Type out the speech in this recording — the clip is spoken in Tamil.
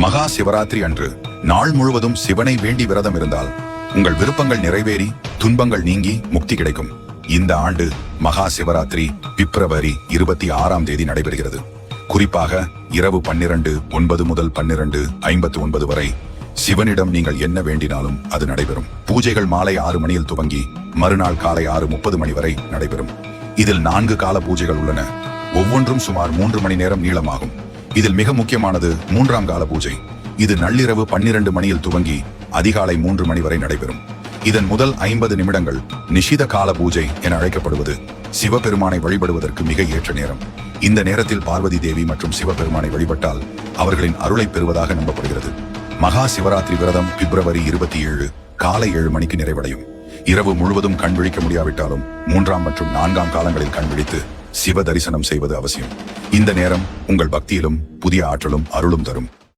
மகா சிவராத்திரி அன்று நாள் முழுவதும் சிவனை வேண்டி விரதம் இருந்தால் உங்கள் விருப்பங்கள் நிறைவேறி துன்பங்கள் நீங்கி முக்தி கிடைக்கும். இந்த ஆண்டு மகா சிவராத்திரி பிப்ரவரி 26ஆம் தேதி நடைபெறுகிறது. குறிப்பாக இரவு 12:09 முதல் 12:59 வரை சிவனிடம் நீங்கள் என்ன வேண்டினாலும் அது நடைபெறும். பூஜைகள் மாலை 6 மணியில் துவங்கி மறுநாள் காலை 6:30 மணி வரை நடைபெறும். இதில் 4 கால பூஜைகள் உள்ளன. ஒவ்வொன்றும் சுமார் 3 மணி நேரம் நீளமாகும். இதில் மிக முக்கியமானது 3ஆம் கால பூஜை. இது நள்ளிரவு 12 மணியில் துவங்கி அதிகாலை 3 மணி வரை நடைபெறும். இதன் முதல் 50 நிமிடங்கள் நிஷித கால பூஜை என அழைக்கப்படுவது சிவபெருமானை வழிபடுவதற்கு மிக ஏற்ற நேரம். இந்த நேரத்தில் பார்வதி தேவி மற்றும் சிவபெருமானை வழிபட்டால் அவர்களின் அருளை பெறுவதாக நம்பப்படுகிறது. மகா சிவராத்திரி விரதம் பிப்ரவரி 27 காலை 7 மணிக்கு நிறைவடையும். இரவு முழுவதும் கண் விழிக்க முடியாவிட்டாலும் 3ஆம் மற்றும் 4ஆம் காலங்களில் கண் விழித்து சிவ தரிசனம் செய்வது அவசியம். இந்த நேரம் உங்கள் பக்தியிலும் புதிய ஆற்றலும் அருளும் தரும்.